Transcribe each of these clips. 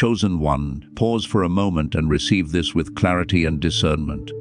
Chosen one, pause for a moment and receive this with clarity and discernment.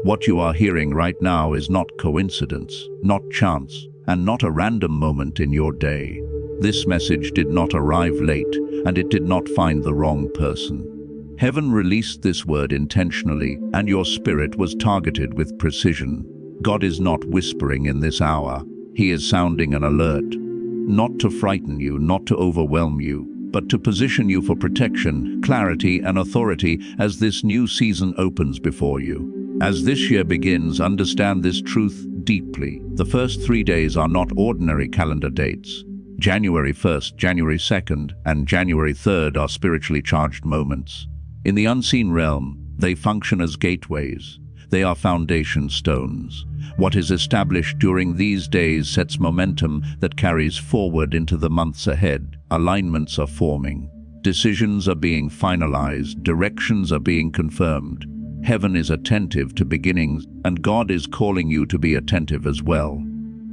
What you are hearing right now is not coincidence, not chance, and not a random moment in your day. This message did not arrive late, and it did not find the wrong person. Heaven released this word intentionally, and your spirit was targeted with precision. God is not whispering in this hour. He is sounding an alert. Not to frighten you, not to overwhelm you, but to position you for protection, clarity, and authority as this new season opens before you. As this year begins, understand this truth deeply. The first 3 days are not ordinary calendar dates. January 1st, January 2nd, and January 3rd are spiritually charged moments. In the unseen realm, they function as gateways. They are foundation stones. What is established during these days sets momentum that carries forward into the months ahead. Alignments are forming. Decisions are being finalized. Directions are being confirmed. Heaven is attentive to beginnings, and God is calling you to be attentive as well.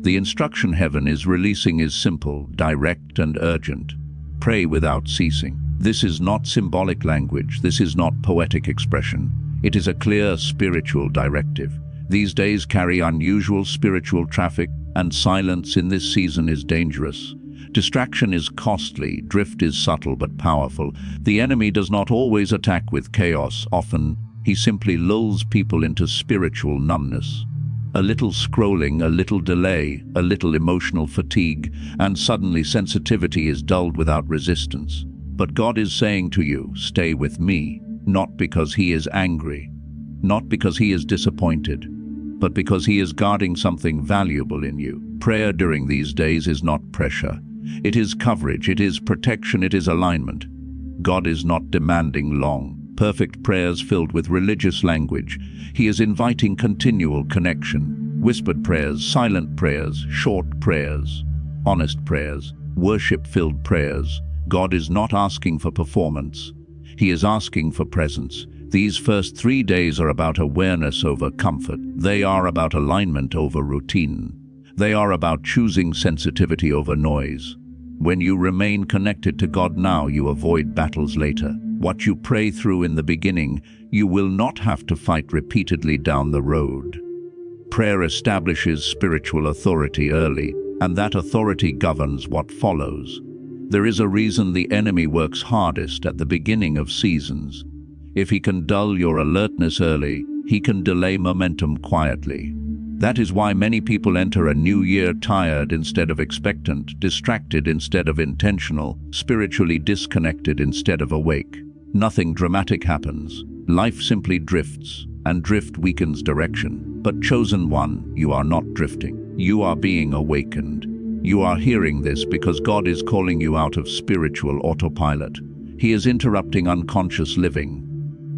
The instruction heaven is releasing is simple, direct, and urgent. Pray without ceasing. This is not symbolic language. This is not poetic expression. It is a clear spiritual directive. These days carry unusual spiritual traffic, and silence in this season is dangerous. Distraction is costly, drift is subtle but powerful. The enemy does not always attack with chaos. Often, he simply lulls people into spiritual numbness. A little scrolling, a little delay, a little emotional fatigue, and suddenly sensitivity is dulled without resistance. But God is saying to you, stay with me, not because he is angry, not because he is disappointed, but because he is guarding something valuable in you. Prayer during these days is not pressure. It is coverage, it is protection, it is alignment. God is not demanding long, perfect prayers filled with religious language. He is inviting continual connection. Whispered prayers, silent prayers, short prayers, honest prayers, worship-filled prayers. God is not asking for performance. He is asking for presence. These first 3 days are about awareness over comfort. They are about alignment over routine. They are about choosing sensitivity over noise. When you remain connected to God now, you avoid battles later. What you pray through in the beginning, you will not have to fight repeatedly down the road. Prayer establishes spiritual authority early, and that authority governs what follows. There is a reason the enemy works hardest at the beginning of seasons. If he can dull your alertness early, he can delay momentum quietly. That is why many people enter a new year tired instead of expectant, distracted instead of intentional, spiritually disconnected instead of awake. Nothing dramatic happens. Life simply drifts, and drift weakens direction. But chosen one, you are not drifting. You are being awakened. You are hearing this because God is calling you out of spiritual autopilot. He is interrupting unconscious living.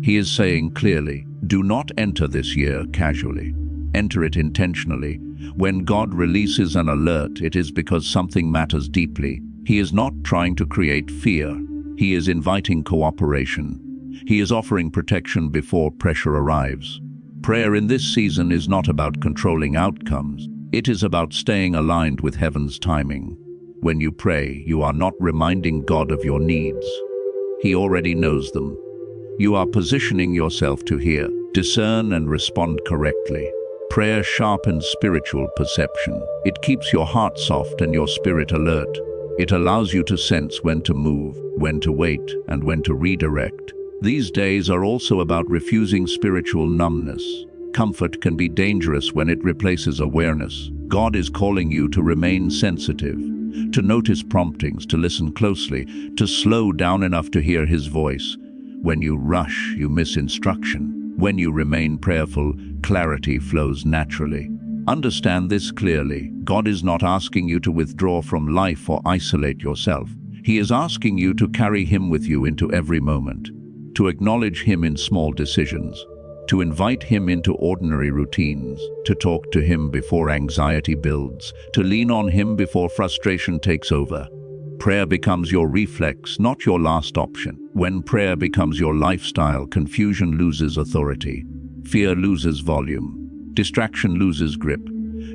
He is saying clearly, do not enter this year casually. Enter it intentionally. When God releases an alert, it is because something matters deeply. He is not trying to create fear. He is inviting cooperation. He is offering protection before pressure arrives. Prayer in this season is not about controlling outcomes. It is about staying aligned with heaven's timing. When you pray, you are not reminding God of your needs. He already knows them. You are positioning yourself to hear, discern, and respond correctly. Prayer sharpens spiritual perception. It keeps your heart soft and your spirit alert. It allows you to sense when to move, when to wait, and when to redirect. These days are also about refusing spiritual numbness. Comfort can be dangerous when it replaces awareness. God is calling you to remain sensitive, to notice promptings, to listen closely, to slow down enough to hear his voice. When you rush, you miss instruction. When you remain prayerful, clarity flows naturally. Understand this clearly. God is not asking you to withdraw from life or isolate yourself. He is asking you to carry him with you into every moment, to acknowledge him in small decisions, to invite him into ordinary routines, to talk to him before anxiety builds, to lean on him before frustration takes over. Prayer becomes your reflex, not your last option. When prayer becomes your lifestyle, confusion loses authority, fear loses volume, distraction loses grip.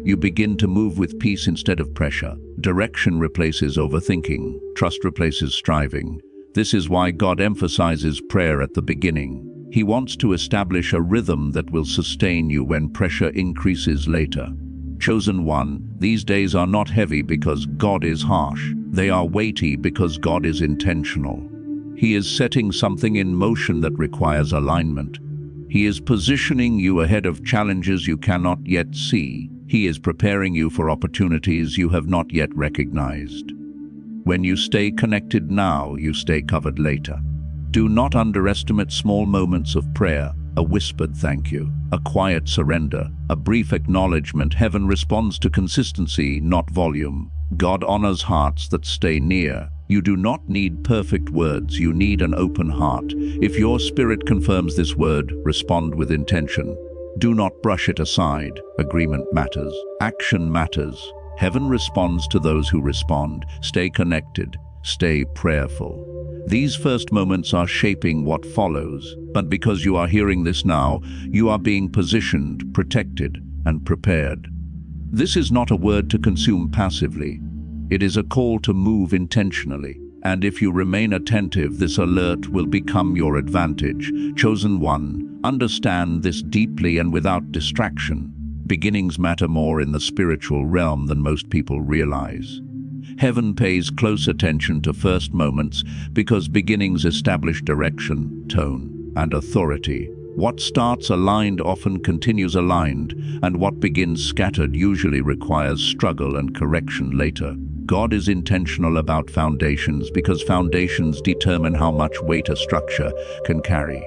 You begin to move with peace instead of pressure. Direction replaces overthinking, trust replaces striving. This is why God emphasizes prayer at the beginning. He wants to establish a rhythm that will sustain you when pressure increases later. Chosen one, these days are not heavy because God is harsh. They are weighty because God is intentional. He is setting something in motion that requires alignment. He is positioning you ahead of challenges you cannot yet see. He is preparing you for opportunities you have not yet recognized. When you stay connected now, you stay covered later. Do not underestimate small moments of prayer, a whispered thank you, a quiet surrender, a brief acknowledgement. Heaven responds to consistency, not volume. God honors hearts that stay near. You do not need perfect words, you need an open heart. If your spirit confirms this word, respond with intention. Do not brush it aside. Agreement matters. Action matters. Heaven responds to those who respond. Stay connected. Stay prayerful. These first moments are shaping what follows, but because you are hearing this now, you are being positioned, protected, and prepared. This is not a word to consume passively. It is a call to move intentionally. And if you remain attentive, this alert will become your advantage. Chosen one, understand this deeply and without distraction. Beginnings matter more in the spiritual realm than most people realize. Heaven pays close attention to first moments because beginnings establish direction, tone, and authority. What starts aligned often continues aligned, and what begins scattered usually requires struggle and correction later. God is intentional about foundations because foundations determine how much weight a structure can carry.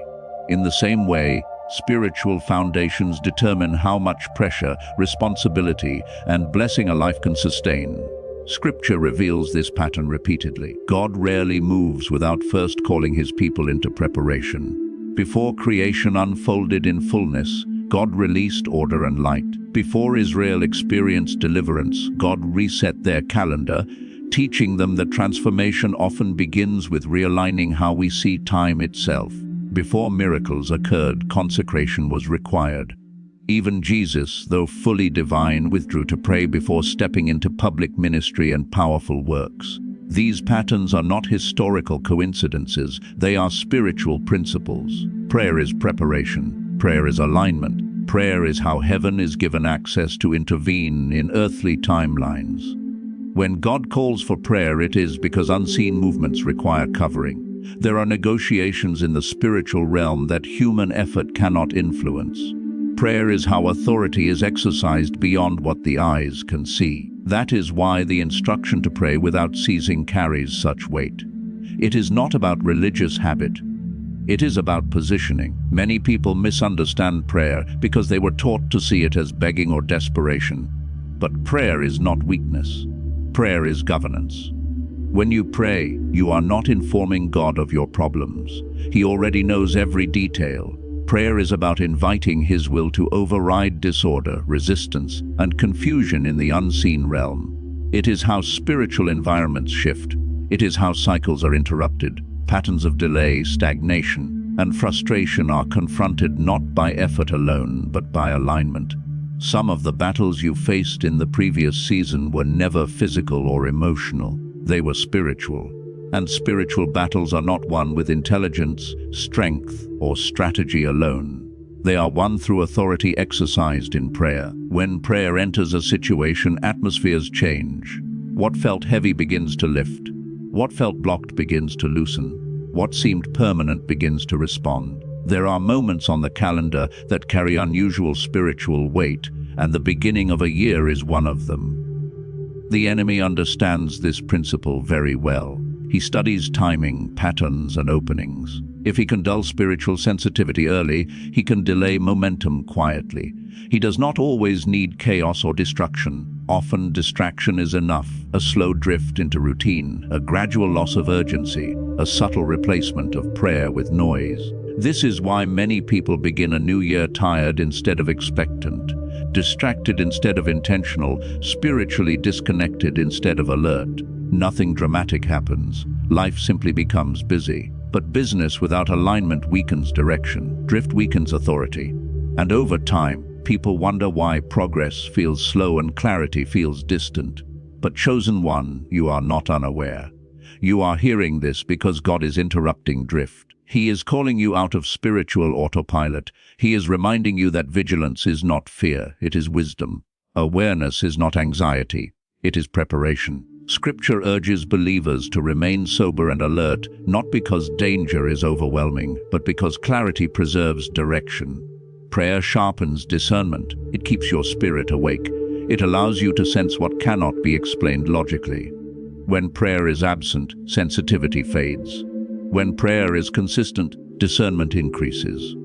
In the same way, spiritual foundations determine how much pressure, responsibility, and blessing a life can sustain. Scripture reveals this pattern repeatedly. God rarely moves without first calling his people into preparation. Before creation unfolded in fullness, God released order and light. Before Israel experienced deliverance, God reset their calendar, teaching them that transformation often begins with realigning how we see time itself. Before miracles occurred, consecration was required. Even Jesus, though fully divine, withdrew to pray before stepping into public ministry and powerful works. These patterns are not historical coincidences, they are spiritual principles. Prayer is preparation. Prayer is alignment. Prayer is how heaven is given access to intervene in earthly timelines. When God calls for prayer, it is because unseen movements require covering. There are negotiations in the spiritual realm that human effort cannot influence. Prayer is how authority is exercised beyond what the eyes can see. That is why the instruction to pray without ceasing carries such weight. It is not about religious habit. It is about positioning. Many people misunderstand prayer because they were taught to see it as begging or desperation. But prayer is not weakness. Prayer is governance. When you pray, you are not informing God of your problems. He already knows every detail. Prayer is about inviting His will to override disorder, resistance, and confusion in the unseen realm. It is how spiritual environments shift. It is how cycles are interrupted. Patterns of delay, stagnation, and frustration are confronted not by effort alone, but by alignment. Some of the battles you faced in the previous season were never physical or emotional. They were spiritual. And spiritual battles are not won with intelligence, strength, or strategy alone. They are won through authority exercised in prayer. When prayer enters a situation, atmospheres change. What felt heavy begins to lift. What felt blocked begins to loosen. What seemed permanent begins to respond. There are moments on the calendar that carry unusual spiritual weight, and the beginning of a year is one of them. The enemy understands this principle very well. He studies timing, patterns, and openings. If he can dull spiritual sensitivity early, he can delay momentum quietly. He does not always need chaos or destruction. Often distraction is enough, a slow drift into routine, a gradual loss of urgency, a subtle replacement of prayer with noise. This is why many people begin a new year tired instead of expectant, distracted instead of intentional, spiritually disconnected instead of alert. Nothing dramatic happens. Life simply becomes busy. But business without alignment weakens direction. Drift weakens authority. And over time, people wonder why progress feels slow and clarity feels distant. But chosen one, you are not unaware. You are hearing this because God is interrupting drift. He is calling you out of spiritual autopilot. He is reminding you that vigilance is not fear, it is wisdom. Awareness is not anxiety, it is preparation. Scripture urges believers to remain sober and alert, not because danger is overwhelming, but because clarity preserves direction. Prayer sharpens discernment. It keeps your spirit awake. It allows you to sense what cannot be explained logically. When prayer is absent, sensitivity fades. When prayer is consistent, discernment increases.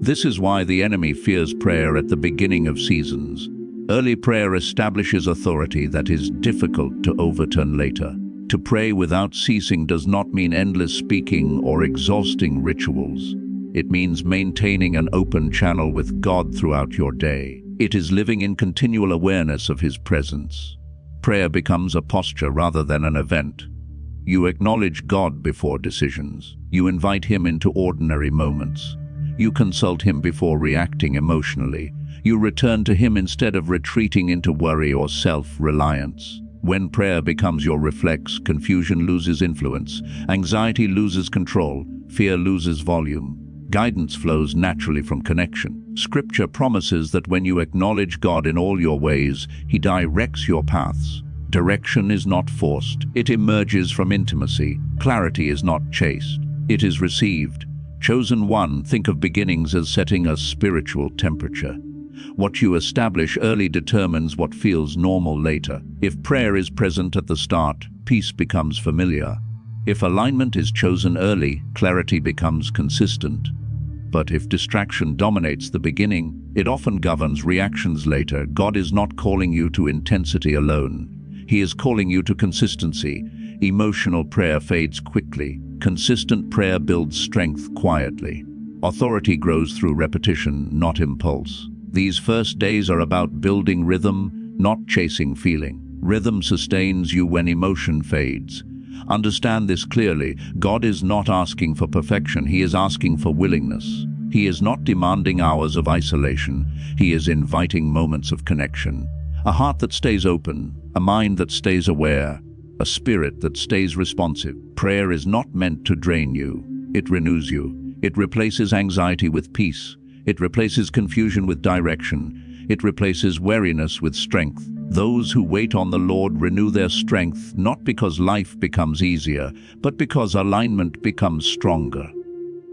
This is why the enemy fears prayer at the beginning of seasons. Early prayer establishes authority that is difficult to overturn later. To pray without ceasing does not mean endless speaking or exhausting rituals. It means maintaining an open channel with God throughout your day. It is living in continual awareness of His presence. Prayer becomes a posture rather than an event. You acknowledge God before decisions. You invite Him into ordinary moments. You consult Him before reacting emotionally. You return to Him instead of retreating into worry or self-reliance. When prayer becomes your reflex, confusion loses influence, anxiety loses control, fear loses volume. Guidance flows naturally from connection. Scripture promises that when you acknowledge God in all your ways, He directs your paths. Direction is not forced. It emerges from intimacy. Clarity is not chased. It is received. Chosen one, think of beginnings as setting a spiritual temperature. What you establish early determines what feels normal later. If prayer is present at the start, peace becomes familiar. If alignment is chosen early, clarity becomes consistent. But if distraction dominates the beginning, it often governs reactions later. God is not calling you to intensity alone. He is calling you to consistency. Emotional prayer fades quickly. Consistent prayer builds strength quietly. Authority grows through repetition, not impulse. These first days are about building rhythm, not chasing feeling. Rhythm sustains you when emotion fades. Understand this clearly. God is not asking for perfection. He is asking for willingness. He is not demanding hours of isolation. He is inviting moments of connection. A heart that stays open, a mind that stays aware, a spirit that stays responsive. Prayer is not meant to drain you. It renews you. It replaces anxiety with peace. It replaces confusion with direction. It replaces weariness with strength. Those who wait on the Lord renew their strength, not because life becomes easier, but because alignment becomes stronger.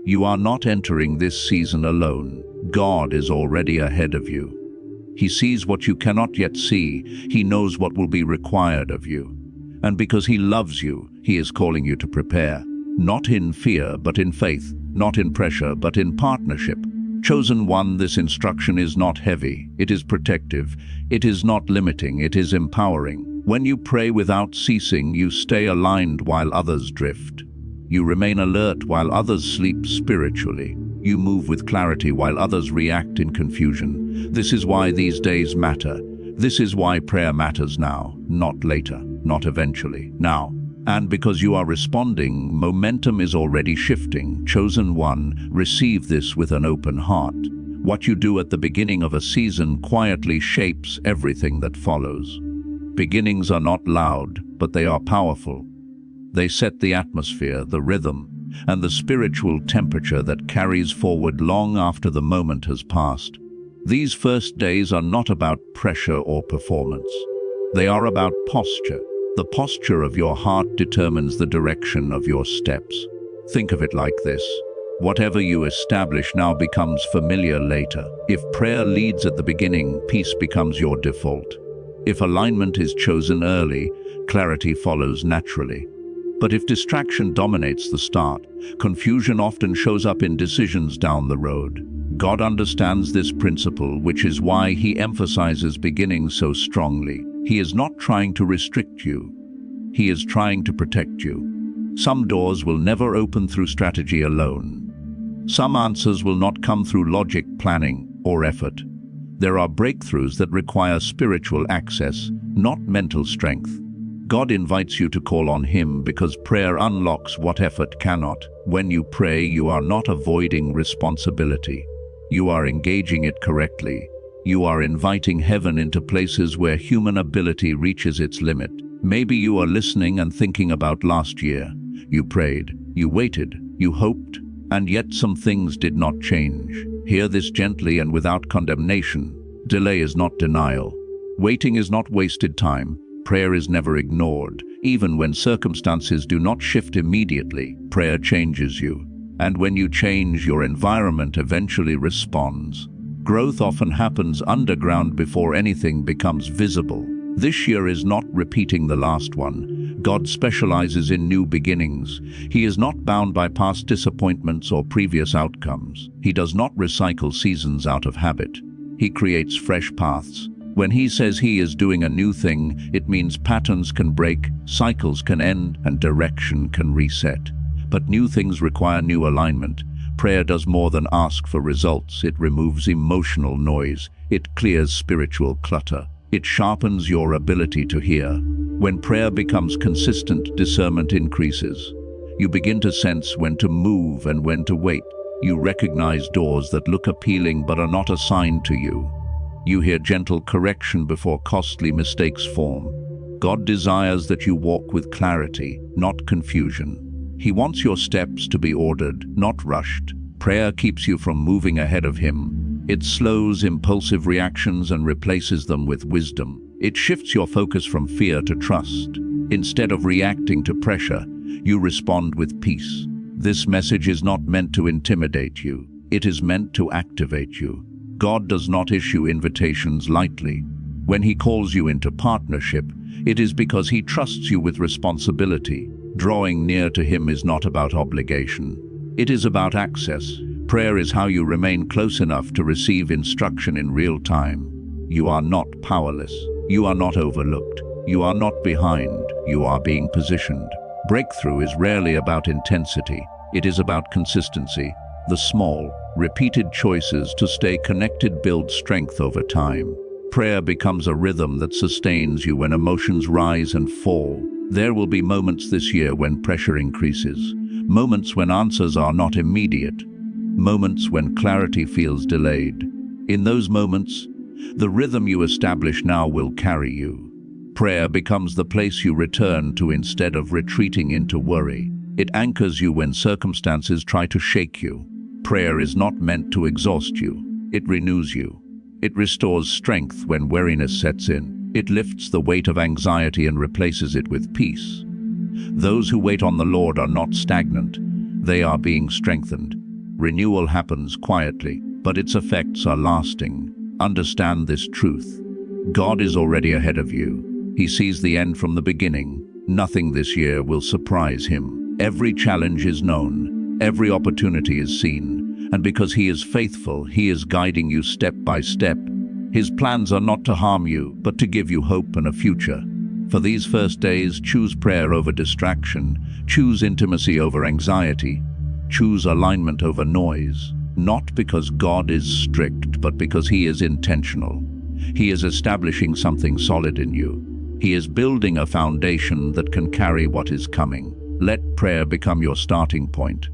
You are not entering this season alone. God is already ahead of you. He sees what you cannot yet see. He knows what will be required of you. And because He loves you, He is calling you to prepare. Not in fear, but in faith. Not in pressure, but in partnership. Chosen one, this instruction is not heavy. It is protective. It is not limiting. It is empowering. When you pray without ceasing, you stay aligned while others drift. You remain alert while others sleep spiritually. You move with clarity while others react in confusion. This is why these days matter. This is why prayer matters now, not later, not eventually, now. And because you are responding, momentum is already shifting. Chosen one, receive this with an open heart. What you do at the beginning of a season quietly shapes everything that follows. Beginnings are not loud, but they are powerful. They set the atmosphere, the rhythm, and the spiritual temperature that carries forward long after the moment has passed. These first days are not about pressure or performance. They are about posture. The posture of your heart determines the direction of your steps. Think of it like this. Whatever you establish now becomes familiar later. If prayer leads at the beginning, peace becomes your default. If alignment is chosen early, clarity follows naturally. But if distraction dominates the start, confusion often shows up in decisions down the road. God understands this principle, which is why He emphasizes beginning so strongly. He is not trying to restrict you. He is trying to protect you. Some doors will never open through strategy alone. Some answers will not come through logic, planning, or effort. There are breakthroughs that require spiritual access, not mental strength. God invites you to call on Him because prayer unlocks what effort cannot. When you pray, you are not avoiding responsibility. You are engaging it correctly. You are inviting heaven into places where human ability reaches its limit. Maybe you are listening and thinking about last year. You prayed, you waited, you hoped, and yet some things did not change. Hear this gently and without condemnation. Delay is not denial. Waiting is not wasted time. Prayer is never ignored. Even when circumstances do not shift immediately, prayer changes you. And when you change, your environment eventually responds. Growth often happens underground before anything becomes visible. This year is not repeating the last one. God specializes in new beginnings. He is not bound by past disappointments or previous outcomes. He does not recycle seasons out of habit. He creates fresh paths. When he says he is doing a new thing, it means patterns can break, cycles can end, and direction can reset. But new things require new alignment. Prayer does more than ask for results. It removes emotional noise. It clears spiritual clutter. It sharpens your ability to hear. When prayer becomes consistent, discernment increases. You begin to sense when to move and when to wait. You recognize doors that look appealing but are not assigned to you. You hear gentle correction before costly mistakes form. God desires that you walk with clarity, not confusion. He wants your steps to be ordered, not rushed. Prayer keeps you from moving ahead of Him. It slows impulsive reactions and replaces them with wisdom. It shifts your focus from fear to trust. Instead of reacting to pressure, you respond with peace. This message is not meant to intimidate you. It is meant to activate you. God does not issue invitations lightly. When He calls you into partnership, it is because He trusts you with responsibility. Drawing near to Him is not about obligation. It is about access. Prayer is how you remain close enough to receive instruction in real time. You are not powerless. You are not overlooked. You are not behind. You are being positioned. Breakthrough is rarely about intensity. It is about consistency. The small, repeated choices to stay connected build strength over time. Prayer becomes a rhythm that sustains you when emotions rise and fall. There will be moments this year when pressure increases, moments when answers are not immediate, moments when clarity feels delayed. In those moments, the rhythm you establish now will carry you. Prayer becomes the place you return to instead of retreating into worry. It anchors you when circumstances try to shake you. Prayer is not meant to exhaust you. It renews you. It restores strength when weariness sets in. It lifts the weight of anxiety and replaces it with peace. Those who wait on the Lord are not stagnant. They are being strengthened. Renewal happens quietly, but its effects are lasting. Understand this truth. God is already ahead of you. He sees the end from the beginning. Nothing this year will surprise Him. Every challenge is known. Every opportunity is seen. And because He is faithful, He is guiding you step by step. His plans are not to harm you, but to give you hope and a future. For these first days, choose prayer over distraction. Choose intimacy over anxiety. Choose alignment over noise. Not because God is strict, but because He is intentional. He is establishing something solid in you. He is building a foundation that can carry what is coming. Let prayer become your starting point.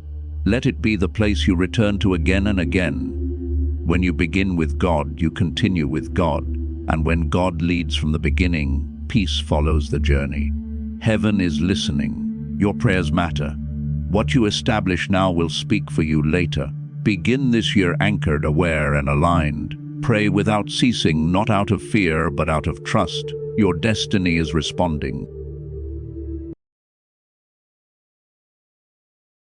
Let it be the place you return to again and again. When you begin with God, you continue with God. And when God leads from the beginning, peace follows the journey. Heaven is listening. Your prayers matter. What you establish now will speak for you later. Begin this year anchored, aware, and aligned. Pray without ceasing, not out of fear, but out of trust. Your destiny is responding.